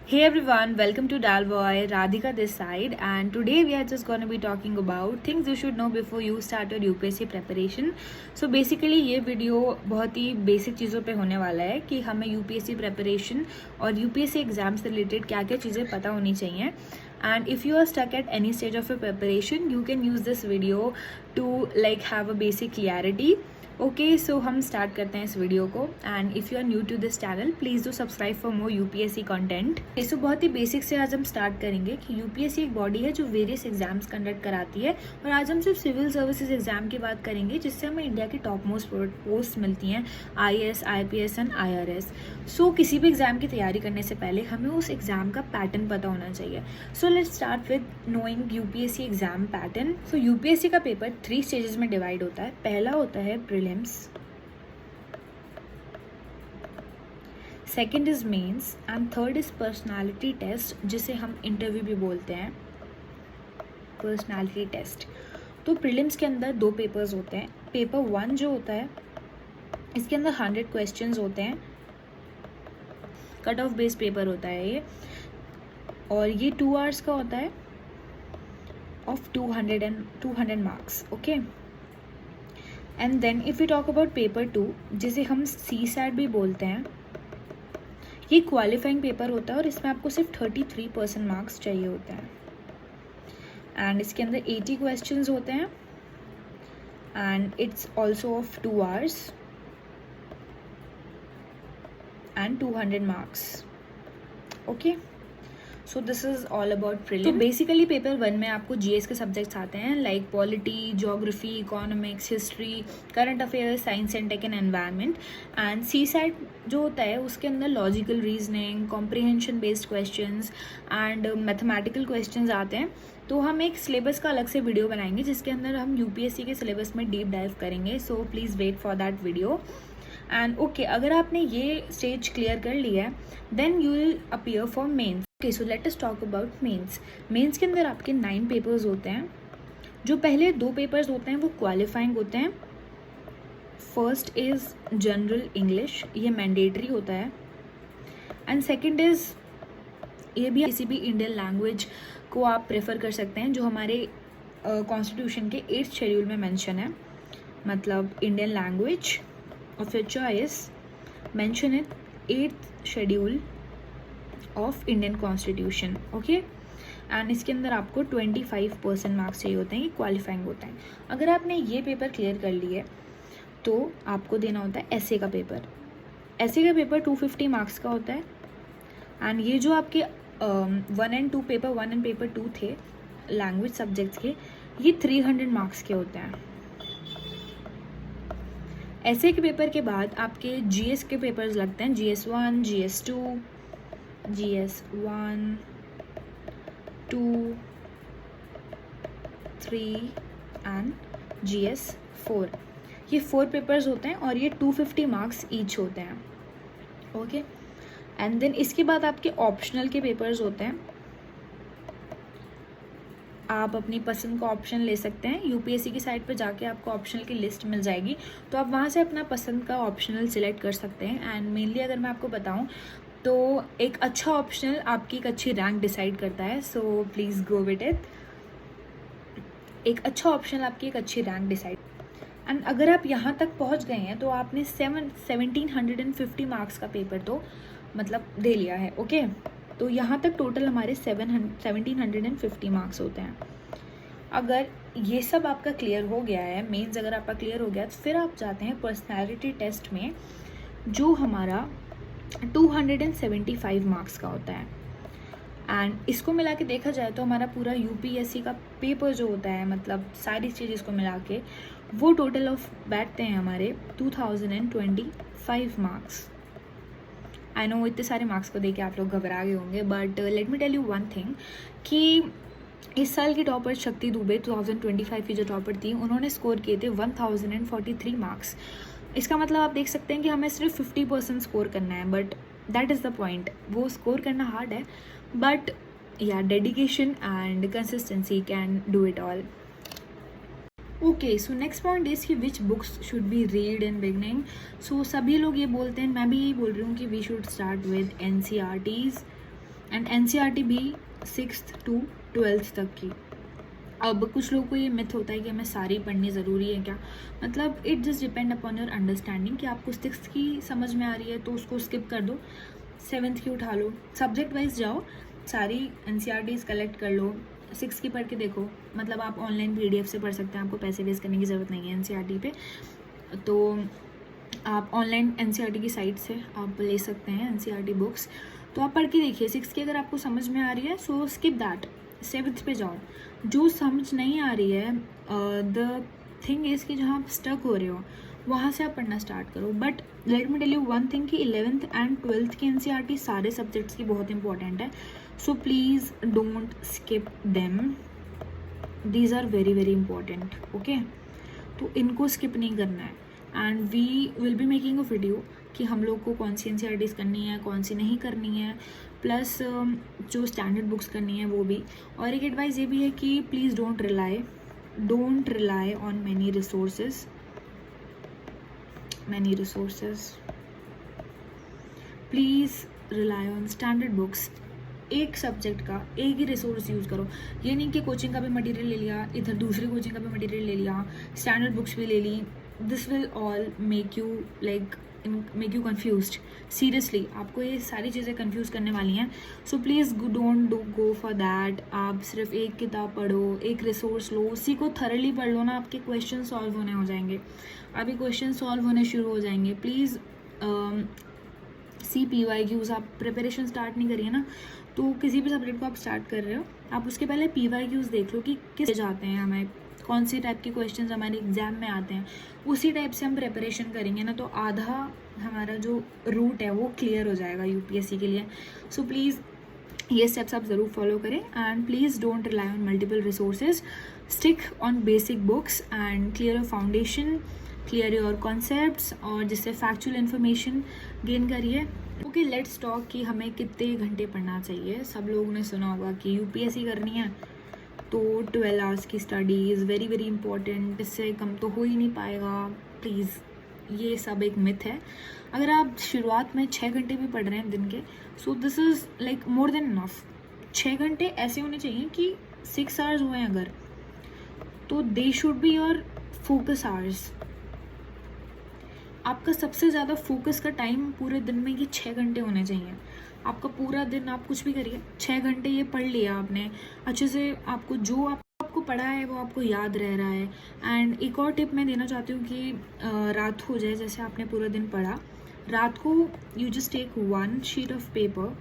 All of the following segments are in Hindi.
Hey everyone, welcome to Dalboy, Radhika this side, and today we are just going to be talking about things you should know before you start your UPSC preparation. So basically ये वीडियो बहुत ही बेसिक चीज़ों पे होने वाला है कि हमें UPSC preparation और UPSC एग्जाम से रिलेटेड क्या क्या चीज़ें पता होनी चाहिए. And if you are stuck at any stage of your preparation, you can use this video to like have a basic clarity. Okay so हम स्टार्ट करते हैं इस वीडियो को. And if you are new to this channel please do subscribe for more UPSC content. इसको बहुत ही बेसिक से आज हम स्टार्ट करेंगे कि यूपीएससी एक बॉडी है जो वेरियस एग्जाम्स कंडक्ट कराती है. और आज हम सिर्फ सिविल सर्विसेज एग्जाम की बात करेंगे जिससे हमें इंडिया की टॉप मोस्ट पोस्ट मिलती हैं, आईएएस, आईपीएस एंड आईआरएस. सो किसी भी एग्जाम की तैयारी करने से पहले हमें उस एग्जाम का पैटर्न पता होना चाहिए. So let's start with knowing UPSC exam pattern. So UPSC का पेपर 3 स्टेजेस में डिवाइड होता है. पहला होता है prelims, second is mains and third is personality test जिसे हम इंटरव्यू भी बोलते हैं, पर्सनालिटी टेस्ट. तो प्रीलिम्स के अंदर 2 पेपर्स होते हैं. पेपर 1 जो होता है इसके अंदर 100 क्वेश्चंस होते हैं. कट ऑफ बेस्ड पेपर होता है ये, और ये 2 आवर्स का होता है of 200 marks. Okay. And then if you talk about paper 2 जिसे हम CSAT भी बोलते हैं, ये क्वालिफाइंग पेपर होता है और इसमें आपको सिर्फ 33% मार्क्स चाहिए होते हैं. एंड इसके अंदर 80 क्वेश्चंस होते हैं and it's also of 2 hours and 200 marks. Okay, so this is all about prelim. तो बेसिकली पेपर 1 में आपको जीएस के सब्जेक्ट्स आते हैं like polity, geography, economics, history, current affairs, science and tech and environment. And CSAT जो होता है उसके अंदर logical reasoning, comprehension based questions and mathematical questions आते हैं. तो हम एक सिलेबस का अलग से वीडियो बनाएंगे जिसके अंदर हम यूपीएससी के सिलेबस में डीप डाइव करेंगे. So please wait for that video. And okay, अगर आपने ये स्टेज क्लियर कर लिया है then you will appear for mains. Okay, so let us talk about mains. Mains के अंदर आपके 9 पेपर्स होते हैं. जो पहले 2 पेपर्स होते हैं वो क्वालिफाइंग होते हैं. फर्स्ट इज जनरल इंग्लिश, ये मैंडेटरी होता है. एंड सेकंड इज, ये भी किसी भी इंडियन लैंग्वेज को आप प्रेफर कर सकते हैं जो हमारे कॉन्स्टिट्यूशन के 8th शेड्यूल में मेंशन है. मतलब Indian language of your choice mention it 8th schedule of Indian Constitution. Okay. And इसके अंदर आपको 25% मार्क्स चाहिए होते हैं, ये क्वालिफाइंग होता है. अगर आपने ये पेपर क्लियर कर लिए तो आपको देना होता है ऐसे का पेपर. ऐसे का पेपर 250 मार्क्स का होता है. एंड ये जो आपके 1 and 2 पेपर 1 and पेपर 2 थे लैंग्वेज सब्जेक्ट्स के, ये 300 मार्क्स के होते हैं. ऐसे के पेपर के बाद आपके जीएस के पेपर्स लगते हैं, GS1, GS2, GS1, 2, 3 and GS4. ये 4 पेपर्स होते हैं और ये 250 मार्क्स ईच होते हैं. ओके. एंड देन इसके बाद आपके ऑप्शनल के पेपर्स होते हैं. आप अपनी पसंद का ऑप्शन ले सकते हैं. यूपीएससी की साइट पे जाके आपको ऑप्शनल की लिस्ट मिल जाएगी, तो आप वहाँ से अपना पसंद का ऑप्शनल सिलेक्ट कर सकते हैं. एंड मेनली अगर मैं आपको बताऊँ तो एक अच्छा ऑप्शनल आपकी एक अच्छी रैंक डिसाइड करता है. So please go with it. एक अच्छा ऑप्शनल आपकी एक अच्छी रैंक डिसाइड. एंड अगर आप यहाँ तक पहुँच गए हैं तो आपने 1750 मार्क्स का पेपर तो मतलब दे लिया है. ओके. तो यहाँ तक टोटल हमारे 1750 मार्क्स होते हैं. अगर ये सब आपका क्लियर हो गया है, मेंस अगर आपका क्लियर हो गया तो फिर आप जाते हैं पर्सनालिटी टेस्ट में जो हमारा 275 मार्क्स का होता है. एंड इसको मिला के देखा जाए तो हमारा पूरा यूपीएससी का पेपर जो होता है, मतलब सारी चीज़ को मिला के वो टोटल ऑफ बैठते हैं हमारे 2025 मार्क्स. आई नो इतने सारे मार्क्स को देके आप लोग घबरा गए होंगे, but let me tell you one thing कि इस साल की टॉपर शक्ति दुबे 2025 की जो टॉपर थी उन्होंने स्कोर किए थे 1043 मार्क्स. इसका मतलब आप देख सकते हैं कि हमें सिर्फ 50% स्कोर करना है, but that is the point. वो स्कोर करना हार्ड है, बट या dedication and consistency can do it all. Okay, so next point is कि which books should be read in beginning. So सभी लोग ये बोलते हैं, मैं भी यही बोल रही हूँ कि we should start with NCERTs and NCERT भी 6th to 12th तक की। अब कुछ लोगों को ये मिथ होता है कि हमें सारी पढ़नी ज़रूरी है क्या, मतलब it just depend upon your understanding कि आपको 6th की समझ में आ रही है तो उसको स्किप कर दो, 7th की उठा लो, सब्जेक्ट वाइज जाओ, सारी एनसीईआरटीज कलेक्ट कर लो, 6 की पढ़ के देखो। मतलब आप ऑनलाइन पीडीएफ से पढ़ सकते हैं, आपको पैसे वेस्ट करने की ज़रूरत नहीं है एनसीईआरटी पे, तो आप ऑनलाइन एनसीईआरटी की साइट से आप ले सकते हैं एनसीईआरटी बुक्स, तो आप पढ़ के देखिए। 6 की अगर आपको समझ में आ रही है सो स्किप दैट, 7th पे जाओ। जो समझ नहीं आ रही है, द थिंग इज़ कि जहाँ आप स्टक हो रहे हो वहाँ से आप पढ़ना स्टार्ट करो। But let me tell you one thing कि 11th एंड 12th की एनसीईआरटी सारे सब्जेक्ट्स की बहुत इंपॉर्टेंट है, so please don't skip them, these are very very important, okay. तो इनको स्किप नहीं करना है। And we will be making a video कि हम लोग को कौन सी एनसीईआरटीज करनी है, कौन सी नहीं करनी है, प्लस जो स्टैंडर्ड बुक्स करनी है वो भी। और एक एडवाइस ये भी है कि please don't rely on many resources, please rely on standard books. एक सब्जेक्ट का एक ही रिसोर्स यूज़ करो, ये नहीं कि कोचिंग का भी मटेरियल ले लिया, इधर दूसरी कोचिंग का भी मटेरियल ले लिया, स्टैंडर्ड बुक्स भी ले ली। This will all make you confused. Seriously आपको ये सारी चीज़ें कन्फ्यूज़ करने वाली हैं, so please don't go for that. आप सिर्फ एक किताब पढ़ो, एक रिसोर्स लो, उसी को थरली पढ़ लो ना, आपके क्वेश्चन सॉल्व होने हो जाएंगे, अभी क्वेश्चन सॉल्व होने शुरू हो जाएंगे। प्लीज़ PYQs, आप प्रिपरेशन स्टार्ट नहीं करिए ना, तो किसी भी सब्जेक्ट को आप स्टार्ट कर रहे हो, आप उसके पहले PYQs देख लो कि किस जाते हैं, हमें कौन से टाइप के क्वेश्चंस हमारे एग्जाम में आते हैं, उसी टाइप से हम प्रिपरेशन करेंगे ना, तो आधा हमारा जो रूट है वो क्लियर हो जाएगा यूपीएससी के लिए। सो प्लीज़ ये स्टेप्स आप ज़रूर फॉलो करें, and please don't rely on multiple resources, stick on basic books and clear your foundation, clear your concepts, और जिससे फैक्चुअल इन्फॉर्मेशन गेन करिए। ओके, लेट्स टॉक कि हमें कितने घंटे पढ़ना चाहिए। सब लोगों ने सुना होगा कि यूपीएससी करनी है तो 12 आवर्स की study is very very important, इससे कम तो हो ही नहीं पाएगा। प्लीज़, ये सब एक मिथ है। अगर आप शुरुआत में 6 घंटे भी पढ़ रहे हैं दिन के, so this is like more than enough. 6 घंटे ऐसे होने चाहिए कि 6 आवर्स हुए हैं अगर, तो they should be your focus hours. आपका सबसे ज़्यादा फोकस का टाइम पूरे दिन में ये 6 घंटे होने चाहिए। आपका पूरा दिन आप कुछ भी करिए, 6 घंटे ये पढ़ लिया आपने अच्छे से, आपको जो आपको पढ़ा है वो आपको याद रह रहा है। एंड एक और टिप मैं देना चाहती हूँ कि रात हो जाए, जैसे आपने पूरा दिन पढ़ा, रात को you just take 1 sheet of paper,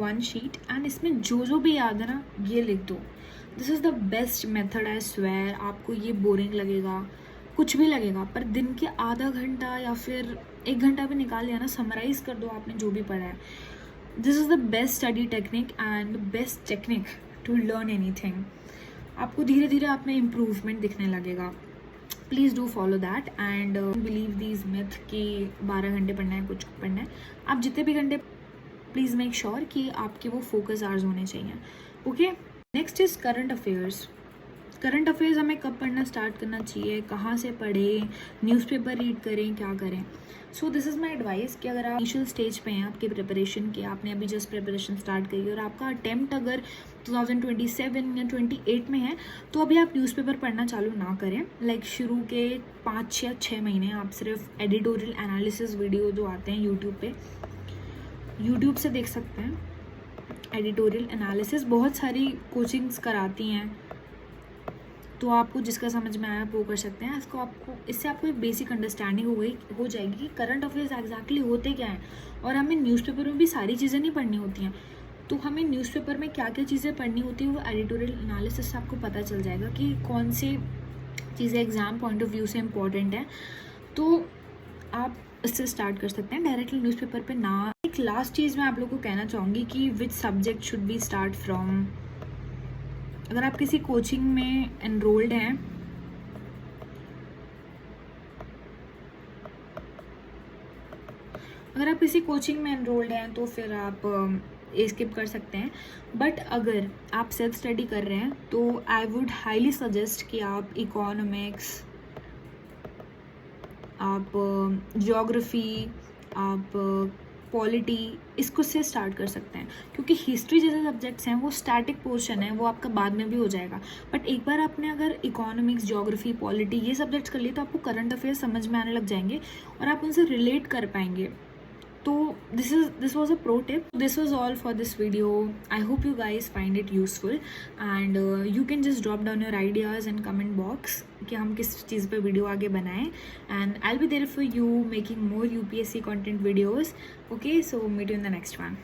1 sheet, and इसमें जो भी याद है ना ये लिख दो। This is the best method, I swear. आपको ये बोरिंग लगेगा, कुछ भी लगेगा, पर दिन के आधा घंटा या फिर 1 घंटा भी निकाल लिया ना, समराइज कर दो आपने जो भी पढ़ा है। This is the best study technique and best technique to learn anything. आपको धीरे धीरे आप में इम्प्रूवमेंट दिखने लगेगा। Please do follow that and believe these myth कि 12 घंटे पढ़ना है, कुछ पढ़ना है। आप जितने भी घंटे, प्लीज़ मेक श्योर कि आपके वो फोकस आवर्स होने चाहिए। Okay, next is current affairs. Current affairs हमें कब पढ़ना स्टार्ट करना चाहिए, कहाँ से पढ़ें, न्यूज़पेपर रीड करें, क्या करें। So this is my advice कि अगर आप इनिशियल स्टेज पे हैं आपके प्रिपरेशन के, आपने अभी जस्ट प्रिपरेशन स्टार्ट करी और आपका अटेम्प्ट अगर 2027 या 28 में है, तो अभी आप न्यूज़पेपर पढ़ना चालू ना करें। लाइक शुरू के 5 या 6 महीने आप सिर्फ एडिटोरियल एनालिसिस वीडियो जो आते हैं यूट्यूब से देख सकते हैं। एडिटोरियल एनालिसिस बहुत सारी कोचिंग्स कराती हैं, तो आपको जिसका समझ में आया वो कर सकते हैं। इससे आपको एक बेसिक अंडरस्टैंडिंग हो जाएगी कि करंट अफेयर्स एग्जैक्टली होते क्या हैं। और हमें न्यूज़पेपर में भी सारी चीज़ें नहीं पढ़नी होती हैं, तो हमें न्यूज़पेपर में क्या क्या चीज़ें पढ़नी होती है वो एडिटोरियल एनालिसिस से आपको पता चल जाएगा कि कौन सी चीज़ें एग्ज़ाम पॉइंट ऑफ व्यू से इम्पॉर्टेंट है। तो आप इससे स्टार्ट कर सकते हैं डायरेक्टली न्यूज़पेपर पे ना। एक लास्ट चीज़ मैं आप लोगों को कहना चाहूँगी कि which subject should be start from. अगर आप किसी कोचिंग में एनरोल्ड हैं, तो फिर आप स्किप कर सकते हैं। बट अगर आप सेल्फ स्टडी कर रहे हैं तो आई वुड हाईली सजेस्ट कि आप इकोनॉमिक्स, आप ज्योग्राफी, आप पॉलिटी, इसको से स्टार्ट कर सकते हैं, क्योंकि हिस्ट्री जैसे सब्जेक्ट्स हैं वो स्टैटिक पोर्शन है, वो आपका बाद में भी हो जाएगा। बट एक बार आपने अगर इकोनॉमिक्स, ज्योग्राफी, पॉलिटी ये सब्जेक्ट्स कर लिए तो आपको करंट अफेयर्स समझ में आने लग जाएंगे और आप उनसे रिलेट कर पाएंगे। तो this was a pro tip. This was all for this video. I hope you guys find it useful and you can just drop down your ideas in comment box कि हम किस चीज़ पे वीडियो आगे बनाएं, and I'll be there for you making more UPSC content videos. Okay, so meet you in the next one.